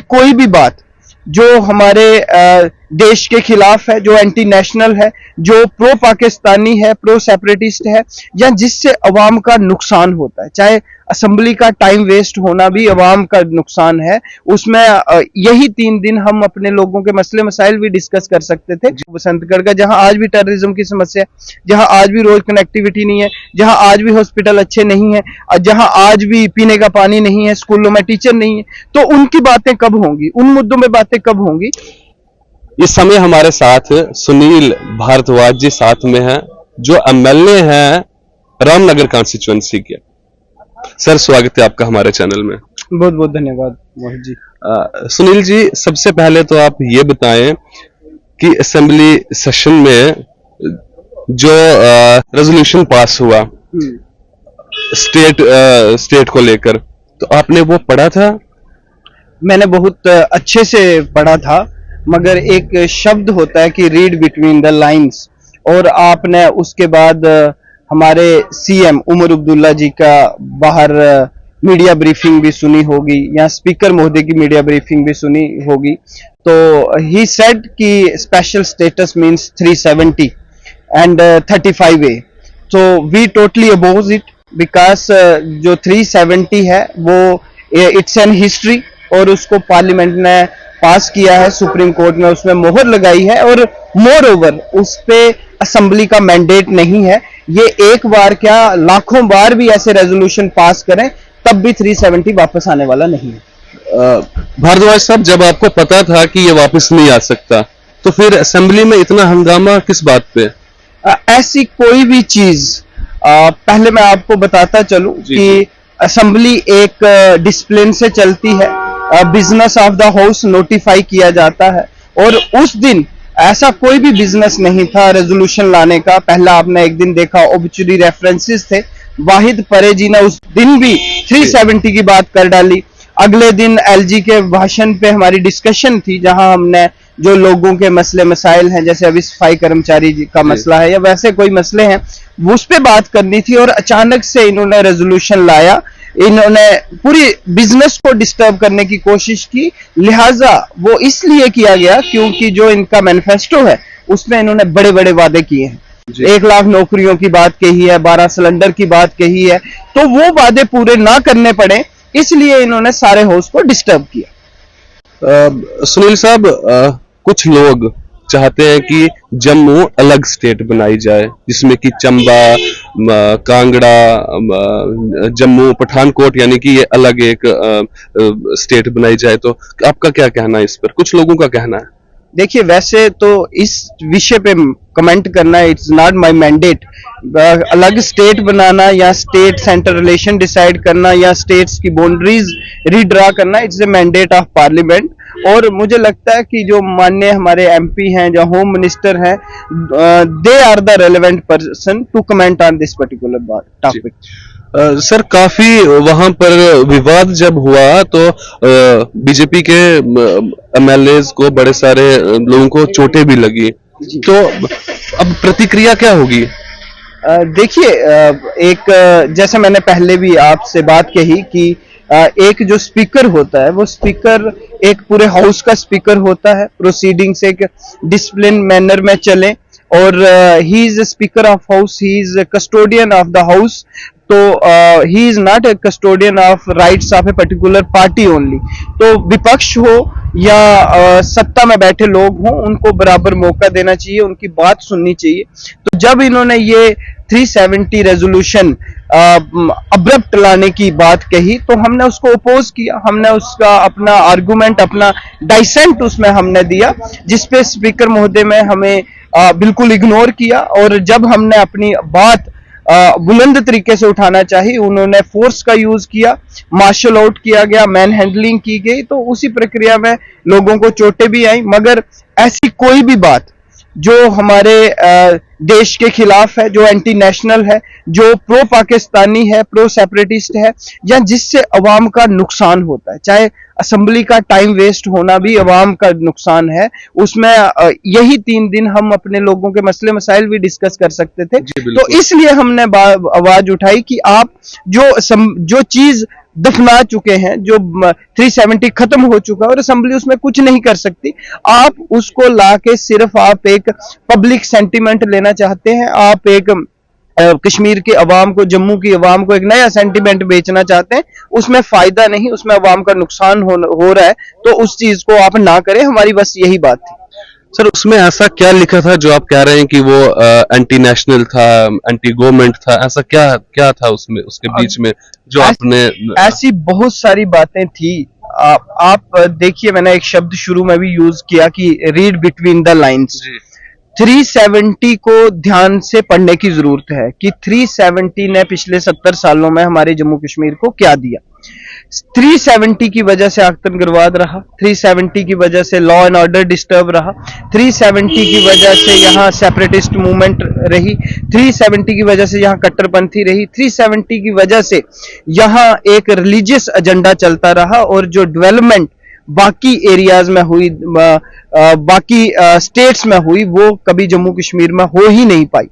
कोई भी बात जो हमारे देश के खिलाफ है, जो एंटी नेशनल है, जो प्रो पाकिस्तानी है, प्रो सेपरेटिस्ट है, या जिससे अवाम का नुकसान होता है, चाहे असेंबली का टाइम वेस्ट होना भी अवाम का नुकसान है, उसमें यही 3 दिन हम अपने लोगों के मसले मसाइल भी डिस्कस कर सकते थे। बसंतगढ़ का जहां आज भी टेररिज्म की समस्या है, जहां आज भी रोड कनेक्टिविटी नहीं है, जहां आज भी हॉस्पिटल अच्छे नहीं है, जहां आज भी पीने का पानी नहीं है, स्कूलों में टीचर नहीं है, तो उनकी बातें कब होंगी, उन मुद्दों में बातें कब होंगी। इस समय हमारे साथ सुनील भारद्वाज जी साथ में हैं, जो एमएलए हैं रामनगर कॉन्स्टिट्यूएंसी के। सर, स्वागत है आपका हमारे चैनल में। बहुत बहुत धन्यवाद मोहित जी। सुनील जी, सबसे पहले तो आप ये बताएं कि असेंबली सेशन में जो रेजोल्यूशन पास हुआ स्टेट को लेकर, तो आपने वो पढ़ा था? मैंने बहुत अच्छे से पढ़ा था, मगर एक शब्द होता है कि रीड बिटवीन द लाइंस, और आपने उसके बाद हमारे सीएम उमर अब्दुल्ला जी का बाहर मीडिया ब्रीफिंग भी सुनी होगी, या स्पीकर महोदय की मीडिया ब्रीफिंग भी सुनी होगी। तो ही सेड कि special status means 370 and 35A। तो we totally oppose it, because जो 370 है वो इट्स एन हिस्ट्री, और उसको पार्लियामेंट ने पास किया है, सुप्रीम कोर्ट ने उसमें मोहर लगाई है, और मोर ओवर उस पे असेंबली का मैंडेट नहीं है। ये एक बार क्या लाखों बार भी ऐसे रेजोल्यूशन पास करें तब भी 370 वापस आने वाला नहीं है। भारद्वाज साहब, जब आपको पता था कि ये वापस नहीं आ सकता, तो फिर असेंबली में इतना हंगामा किस बात पे? ऐसी कोई भी चीज, पहले मैं आपको बताता चलूं कि असेंबली एक डिसिप्लिन से चलती है, business of the house notify किया जाता है, और उस दिन ऐसा कोई भी बिजनेस नहीं था रेजोल्यूशन लाने का। पहला आपने एक दिन देखा ऑब्चुरी रेफरेंसेस थे, वाहिद परे जी ने उस दिन भी 370 की बात कर डाली। अगले दिन एलजी के भाषण पे हमारी डिस्कशन थी, जहां हमने जो लोगों के मसले मसाइल हैं, जैसे अभी सफाई कर्मचारी का मसला है या वैसे कोई मसले हैं, उस पे बात करनी थी, और अचानक से इन्होंने रेजोल्यूशन लाया। इन्होंने पूरी बिजनेस को डिस्टर्ब करने की कोशिश की, लिहाजा वो इसलिए किया गया क्योंकि जो इनका मैनिफेस्टो है उसमें इन्होंने बड़े बड़े वादे किए हैं। 1 लाख नौकरियों की बात कही है, 12 सिलेंडर की बात कही है, तो वो वादे पूरे ना करने पड़े, इसलिए इन्होंने सारे हाउस को डिस्टर्ब किया। सुनील साहब, कुछ लोग चाहते हैं कि जम्मू अलग स्टेट बनाई जाए, जिसमें कि चंबा, कांगड़ा, जम्मू, पठानकोट, यानी कि ये अलग एक स्टेट बनाई जाए। तो आपका क्या कहना है इस पर? कुछ लोगों का कहना है। देखिए, वैसे तो इस विषय पे कमेंट करना इट्स नॉट माय मैंडेट। अलग स्टेट बनाना या स्टेट सेंटर रिलेशन डिसाइड करना या स्टेट्स की बाउंड्रीज रीड्रा करना, it's the mandate of parliament. और मुझे लगता है कि जो माननीय हमारे एमपी हैं, जो होम मिनिस्टर हैं, they are the relevant person to comment on this particular topic. Sir, काफी वहां पर विवाद जब हुआ तो बीजेपी के एमएलएज को, बड़े सारे लोगों को चोटें भी लगी, तो अब प्रतिक्रिया क्या होगी? देखिए, एक जैसे मैंने पहले भी आपसे बात कही कि एक जो स्पीकर होता है वो स्पीकर एक पूरे हाउस का स्पीकर होता है, प्रोसीडिंग्स एक डिसिप्लिन मैनर में चले, और he is speaker of house, he is custodian of the house. तो he is not a custodian of rights of a particular party only. तो विपक्ष हो या सत्ता में बैठे लोग हों, उनको बराबर मौका देना चाहिए, उनकी बात सुननी चाहिए। तो जब इन्होंने ये 370 रेजोल्यूशन अब्रप्ट लाने की बात कही, तो हमने उसको अपोज किया, हमने उसका अपना आर्गुमेंट, अपना डाइसेंट उसमें हमने दिया, जिसपे स्पीकर महोदय में हमें बिल्कुल इग्नोर किया, और जब हमने अपनी बात बुलंद तरीके से उठाना चाहिए, उन्होंने फोर्स का यूज किया, मार्शल आउट किया गया, मैन हैंडलिंग की गई। तो उसी प्रक्रिया में लोगों को चोटें भी आई, मगर ऐसी कोई भी बात जो हमारे देश के खिलाफ है, जो एंटी नेशनल है, जो प्रो पाकिस्तानी है, प्रो सेपरेटिस्ट है, या जिससे अवाम का नुकसान होता है। चाहे असेंबली का टाइम वेस्ट होना भी अवाम का नुकसान है, उसमें यही 3 दिन हम अपने लोगों के मसले मसाइल भी डिस्कस कर सकते थे। तो इसलिए हमने आवाज उठाई कि आप जो चीज दफना चुके हैं, जो 370 खत्म हो चुका है और असेंबली उसमें कुछ नहीं कर सकती, आप उसको लाके सिर्फ आप एक पब्लिक सेंटीमेंट लेना चाहते हैं, आप एक कश्मीर के अवाम को, जम्मू की अवाम को एक नया सेंटीमेंट बेचना चाहते हैं, उसमें फायदा नहीं, उसमें अवाम का नुकसान हो रहा है, तो उस चीज को आप ना करें। हमारी बस यही बात थी। सर, उसमें ऐसा क्या लिखा था जो आप कह रहे हैं कि वो एंटी नेशनल था, एंटी गवर्नमेंट था? ऐसा क्या था उसमें, उसके बीच में जो आपने? ऐसी बहुत सारी बातें थी। आप देखिए, मैंने एक शब्द शुरू में भी यूज किया कि रीड बिटवीन द लाइन्स। 370 को ध्यान से पढ़ने की जरूरत है कि 370 ने पिछले 70 सालों में हमारे जम्मू कश्मीर को क्या दिया। 370 की वजह से आतंकवाद रहा, 370 की वजह से लॉ एंड ऑर्डर डिस्टर्ब रहा, 370 की वजह से यहाँ सेपरेटिस्ट मूवमेंट रही, 370 की वजह से यहाँ कट्टरपंथी रही, 370 की वजह से यहाँ एक रिलीजियस एजेंडा चलता रहा, और जो डेवलपमेंट बाकी एरियाज में हुई, बाकी स्टेट्स में हुई, वो कभी जम्मू कश्मीर में हो ही नहीं पाई।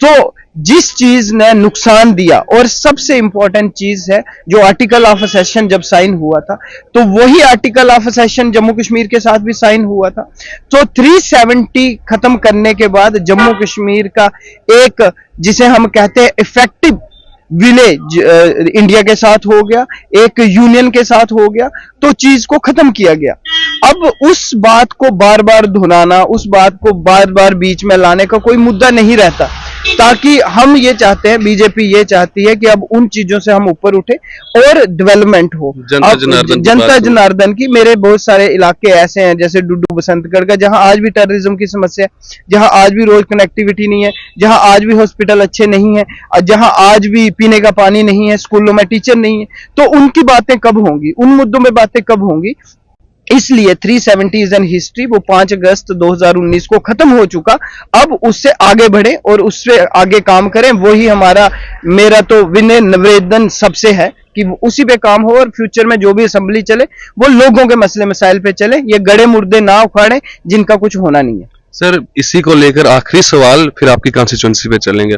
तो जिस चीज ने नुकसान दिया, और सबसे इंपॉर्टेंट चीज है जो आर्टिकल ऑफ एसेशन जब साइन हुआ था, तो वही article of accession Jammu Kashmir के साथ भी साइन हुआ था। तो 370 खत्म करने के बाद जम्मू कश्मीर का एक, जिसे हम कहते हैं इफेक्टिव विलेज, इंडिया के साथ हो गया, एक यूनियन के साथ हो गया, तो चीज को खत्म किया गया। अब उस बात को बार बार धुनाना, उस बात को बार बार बीच में लाने का कोई मुद्दा नहीं रहता, ताकि हम ये चाहते हैं, बीजेपी ये चाहती है कि अब उन चीजों से हम ऊपर उठे और डेवलपमेंट हो। जनता जनार्दन की, मेरे बहुत सारे इलाके ऐसे हैं जैसे डुड्डू बसंतगढ़ का, जहां आज भी टेररिज्म की समस्या है, जहां आज भी रोड कनेक्टिविटी नहीं है, जहां आज भी हॉस्पिटल अच्छे नहीं है, जहां आज भी पीने का पानी नहीं है, स्कूलों में टीचर नहीं है। तो उनकी बातें कब होंगी, उन मुद्दों में बातें कब होंगी? इसलिए 370 इज एन हिस्ट्री, वो 5 अगस्त 2019 को खत्म हो चुका। अब उससे आगे बढ़े और उससे आगे काम करें, वही मेरा तो विनय निवेदन सबसे है कि उसी पे काम हो, और फ्यूचर में जो भी असेंबली चले वो लोगों के मसले मसाइल पे चले, ये गड़े मुर्दे ना उखाड़े जिनका कुछ होना नहीं है। सर, इसी को लेकर आखिरी सवाल, फिर आपकी कॉन्स्टिट्यूंसी पे चलेंगे।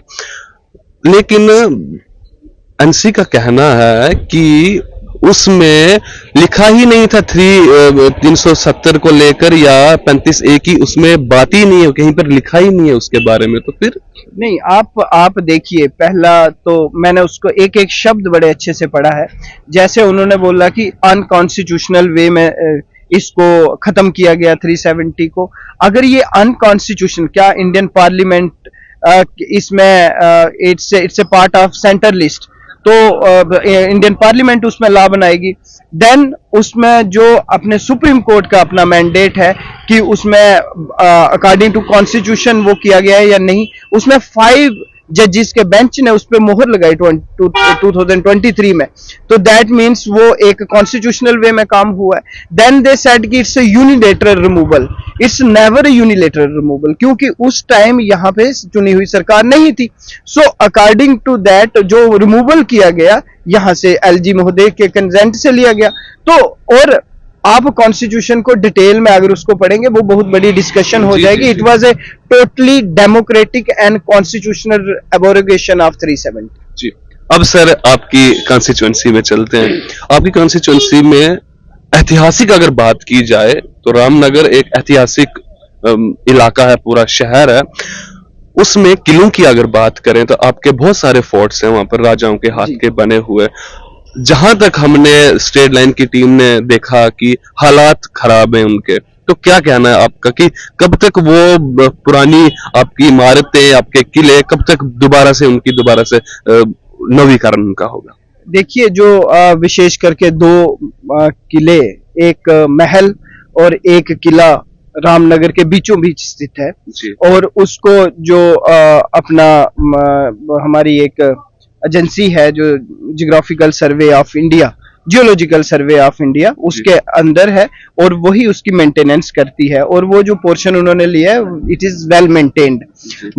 लेकिन एनसी का कहना है कि उसमें लिखा ही नहीं था 370 को लेकर या 35A की, उसमें बात ही नहीं है, कहीं पर लिखा ही नहीं है उसके बारे में। तो फिर नहीं, आप देखिए, पहला तो मैंने उसको एक एक शब्द बड़े अच्छे से पढ़ा है। जैसे उन्होंने बोला कि अनकॉन्स्टिट्यूशनल वे में इसको खत्म किया गया 370 को। अगर ये अनकॉन्स्टिट्यूशनल, क्या इंडियन पार्लियामेंट इसमें it's a part of centre list, तो इंडियन पार्लियामेंट उसमें लॉ बनाएगी। देन उसमें जो अपने सुप्रीम कोर्ट का अपना मैंडेट है कि उसमें अकॉर्डिंग टू कॉन्स्टिट्यूशन वो किया गया है या नहीं, उसमें 5 जजेस के बेंच ने उस पर मोहर लगाई 2023 में। तो दैट मीन्स वो एक कॉन्स्टिट्यूशनल वे में काम हुआ है। देन दे सेड कि it's a unilateral removal, it's never a unilateral removal, क्योंकि उस टाइम यहाँ पे चुनी हुई सरकार नहीं थी। सो अकॉर्डिंग टू दैट जो रिमूवल किया गया यहाँ से एलजी महोदय के कंसेंट से लिया गया। तो और आप कॉन्स्टिट्यूशन को डिटेल में अगर उसको पढ़ेंगे, वो बहुत बड़ी डिस्कशन हो जाएगी। It was a totally democratic and constitutional abrogation of 370। जी, अब सर आपकी कॉन्स्टिट्यूंसी में चलते हैं। आपकी कॉन्स्टिट्यूंसी में ऐतिहासिक अगर बात की जाए तो रामनगर एक ऐतिहासिक इलाका है, पूरा शहर है। उसमें किलों की अगर बात करें तो आपके बहुत सारे फोर्ट्स हैं वहां पर, राजाओं के हाथ के बने हुए। जहां तक हमने स्टेट लाइन की टीम ने देखा कि हालात खराब हैं उनके, तो क्या कहना है आपका कि कब तक वो पुरानी आपकी इमारतें, आपके किले, कब तक दोबारा से नवीकरण उनका होगा? देखिए, जो विशेष करके 2 किले, एक महल और एक किला रामनगर के बीचों बीच स्थित है, और उसको जो अपना हमारी एक एजेंसी है जो geographical survey of India, geological survey of India उसके अंदर है और वही उसकी मेंटेनेंस करती है, और वो जो पोर्शन उन्होंने लिया है इट इज वेल मेंटेन्ड।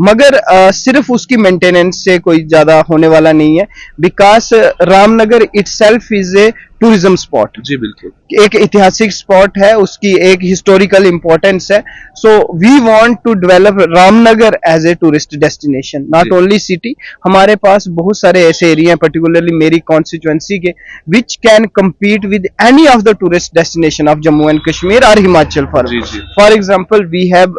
मगर सिर्फ उसकी मेंटेनेंस से कोई ज्यादा होने वाला नहीं है, because Ramnagar itself is a tourism spot. जी बिल्कुल, एक ऐतिहासिक स्पॉट है, उसकी एक हिस्टोरिकल इंपॉर्टेंस है। So we want to develop Ramnagar as a tourist destination, not only city. हमारे पास बहुत सारे ऐसे एरिया हैं, पर्टिकुलरली मेरी कॉन्स्टिट्यूएंसी के, which can compete with any of the tourist destination of Jammu and Kashmir or Himachal for example we have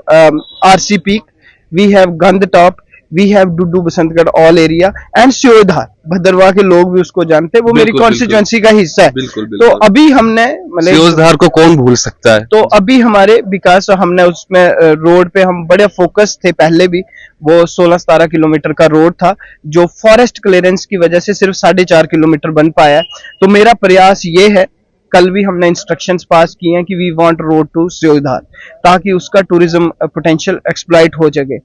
RC Peak, we have Gand Top, we have Dudu Basantgarh all area and Syodhar। Bhaderwah के लोग भी उसको जानते हैं, वो मेरी constituency का हिस्सा है। तो अभी हमने सियोजधार को कौन भूल सकता है। तो अभी हमारे विकास हमने उसमें रोड पे हम बड़े फोकस थे, पहले भी वो 16-17 किलोमीटर का रोड था जो फॉरेस्ट क्लियरेंस की वजह से सिर्फ 4.5 किलोमीटर बन पाया है। तो मेरा प्रयास ये है, कल भी हमने इंस्ट्रक्शंस पास किए हैं कि वी वांट रोड टू सियोजधार, ताकि उसका टूरिज्म पोटेंशियल एक्सप्लॉइट हो सके।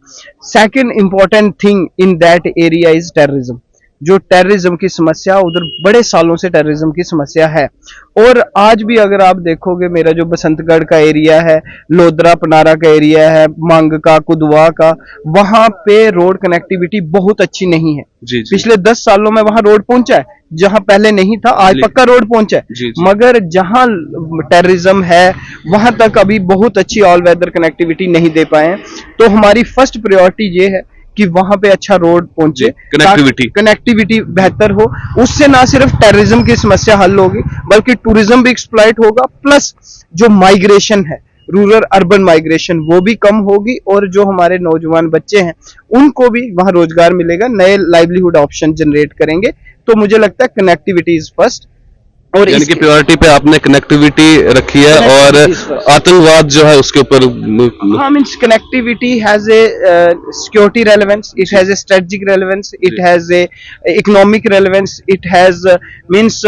Second important thing in that area is terrorism. जो टेररिज्म की समस्या, उधर बड़े सालों से टेररिज्म की समस्या है, और आज भी अगर आप देखोगे मेरा जो बसंतगढ़ का एरिया है, लोधरा पनारा का एरिया है, मांग का, कुदवा का, वहां पे रोड कनेक्टिविटी बहुत अच्छी नहीं है। जी। पिछले 10 सालों में वहां रोड पहुंचा है, जहां पहले नहीं था आज पक्का रोड पहुंचा है। मगर जहां टेररिज्म है वहां तक अभी बहुत अच्छी ऑल वेदर कनेक्टिविटी नहीं दे पाए हैं। तो हमारी फर्स्ट प्रायोरिटी ये है कि वहां पे अच्छा रोड पहुंचे, कनेक्टिविटी बेहतर हो। उससे ना सिर्फ टेररिज्म की समस्या हल होगी, बल्कि टूरिज्म भी एक्सप्लॉइट होगा, प्लस जो माइग्रेशन है, रूरल अर्बन माइग्रेशन, वो भी कम होगी, और जो हमारे नौजवान बच्चे हैं उनको भी वहां रोजगार मिलेगा, नए लाइवलीहुड ऑप्शन जनरेट करेंगे। तो मुझे लगता है कनेक्टिविटी इज फर्स्ट, और यानी कि प्रायोरिटी पे आपने कनेक्टिविटी रखी है, और आतंकवाद जो है उसके ऊपर। हाँ, means connectivity has a security relevance, it has a strategic relevance, it has a economic relevance, it has means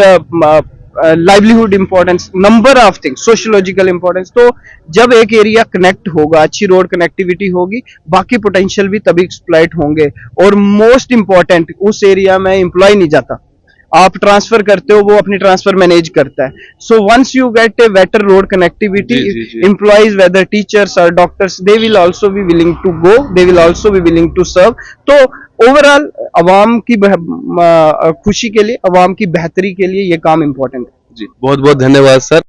livelihood importance, number of things, sociological importance. तो जब एक एरिया कनेक्ट होगा, अच्छी रोड कनेक्टिविटी होगी, बाकी पोटेंशियल भी तभी exploit होंगे। और मोस्ट इंपॉर्टेंट, उस एरिया में एम्प्लॉय नहीं जाता, आप ट्रांसफर करते हो, वो अपनी ट्रांसफर मैनेज करता है। So once you get a better road connectivity, employees whether teachers और doctors, they will also be willing to go, they will also be willing to serve. तो ओवरऑल अवाम की खुशी के लिए, अवाम की बेहतरी के लिए ये काम इंपॉर्टेंट है। जी, बहुत बहुत धन्यवाद सर।